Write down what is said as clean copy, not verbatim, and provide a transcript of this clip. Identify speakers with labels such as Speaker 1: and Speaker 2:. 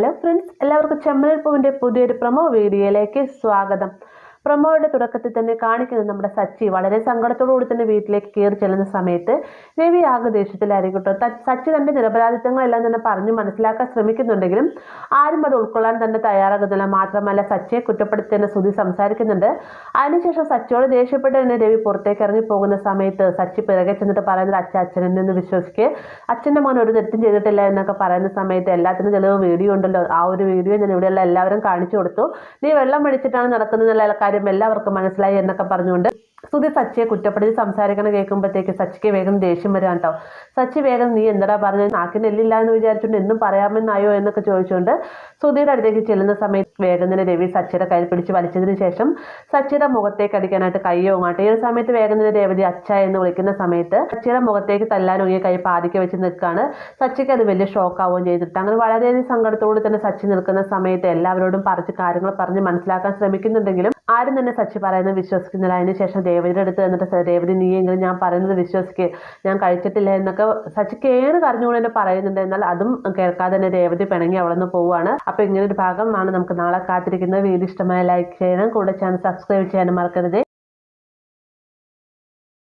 Speaker 1: Hello friends, എല്ലാവർക്കും ചെമ്മനൽ പൂവിൻ്റെ പുതിയൊരു പ്രൊമോ വീഡിയോയിലേക്ക് സ്വാഗതം. പ്രൊമോയുടെ തുടക്കത്തിൽ തന്നെ കാണിക്കുന്നത് നമ്മുടെ സച്ചി വളരെ സങ്കടത്തോടുകൂടി തന്നെ വീട്ടിലേക്ക് കയറി ചെല്ലുന്ന സമയത്ത് രവി ആകെ ദേഷ്യത്തിലായിരിക്കും കേട്ടോ. സച്ചി തൻ്റെ നിരപരാധിത്വങ്ങളെല്ലാം തന്നെ പറഞ്ഞ് മനസ്സിലാക്കാൻ ശ്രമിക്കുന്നുണ്ടെങ്കിലും ആരും അത് ഉൾക്കൊള്ളാൻ തന്നെ തയ്യാറാകുന്നില്ല. മാത്രമല്ല സച്ചിയെ കുറ്റപ്പെടുത്തി തന്നെ ശ്രുതി സംസാരിക്കുന്നുണ്ട്. അതിനുശേഷം സച്ചിയോട് ദേഷ്യപ്പെട്ട് തന്നെ രവി പുറത്തേക്ക് ഇറങ്ങി പോകുന്ന സമയത്ത് സച്ചി പിറകെ ചെന്നിട്ട് പറയുന്നത് അച്ഛനെ നിന്ന് വിശ്വസിക്കുക, അച്ഛൻ്റെ മോൻ ഒരു തെറ്റും ചെയ്തിട്ടില്ല എന്നൊക്കെ പറയുന്ന സമയത്ത് എല്ലാത്തിനും ചിലവ് വീഡിയോ ഉണ്ടല്ലോ, ആ ഒരു വീഡിയോ ഞാൻ ഇവിടെയുള്ള എല്ലാവരും കാണിച്ചു കൊടുത്തു, നീ വെള്ളം മേടിച്ചിട്ടാണ് നടക്കുന്നതെന്നുള്ള കാര്യം എല്ലാവർക്കും മനസ്സിലായി എന്നൊക്കെ പറഞ്ഞുകൊണ്ട് ശ്രുതി സച്ചിയെ കുറ്റപ്പെടുത്തി സംസാരിക്കണം കേൾക്കുമ്പോഴത്തേക്ക് സച്ചിക്ക് വേഗം ദേഷ്യം വരാൻ കേട്ടോ. സച്ചി വേഗം നീ എന്താ പറഞ്ഞത്, നാക്കിന് എല്ലില്ല എന്ന് വിചാരിച്ചുകൊണ്ട് എന്നും പറയാമെന്നായോ എന്നൊക്കെ ചോദിച്ചുകൊണ്ട് ശ്രുതിയുടെ അടുത്തേക്ക് ചെല്ലുന്ന സമയത്ത് വേഗം തന്നെ രവി സച്ചിയുടെ കയ്യിൽ പിടിച്ച് വലിച്ചതിന് ശേഷം സച്ചിയുടെ മുഖത്തേക്ക് അടിക്കാനായിട്ട് കൈ ഓങ്ങാട്ടെ. ഈ ഒരു സമയത്ത് വേഗം തന്നെ രേവതി അച്ഛ എന്ന് വിളിക്കുന്ന സമയത്ത് സച്ചിയുടെ മുഖത്തേക്ക് തല്ലാനൊങ്ങിയ കൈ പാതിക്ക് വെച്ച് നിൽക്കുകയാണ്. സച്ചിക്ക് അത് വലിയ ഷോക്ക് ആവുകയും ചെയ്തിട്ട് അങ്ങനെ വളരെയധികം സങ്കടത്തോടെ തന്നെ സച്ചി നിൽക്കുന്ന സമയത്ത് എല്ലാവരോടും കാര്യങ്ങൾ പറഞ്ഞ് മനസ്സിലാക്കാൻ ശ്രമിക്കുന്നുണ്ടെങ്കിലും ആരും തന്നെ സച്ചി പറയുന്നത് വിശ്വസിക്കുന്നില്ല. അതിനുശേഷം രേവതിയുടെ അടുത്ത് എന്നിട്ട് രേവതി നീയെങ്കിലും ഞാൻ പറയുന്നത് വിശ്വസിക്കുക, ഞാൻ കഴിച്ചിട്ടില്ല എന്നൊക്കെ സച്ചിക്ക് ഏറെ കരഞ്ഞുകൊണ്ട് തന്നെ പറയുന്നുണ്ട്. എന്നാൽ അതും കേൾക്കാതെ തന്നെ രേവതി പിണങ്ങി അവിടെ നിന്ന് പോവുകയാണ്. അപ്പൊ ഇങ്ങനെ ഒരു ഭാഗമാണ് നമുക്ക് നാളെ കാത്തിരിക്കുന്നത്. വീഡിയോ ഇഷ്ടമായ ലൈക്ക് ചെയ്യണം, കൂടെ ചാനൽ സബ്സ്ക്രൈബ് ചെയ്യാനും മറക്കരുത്.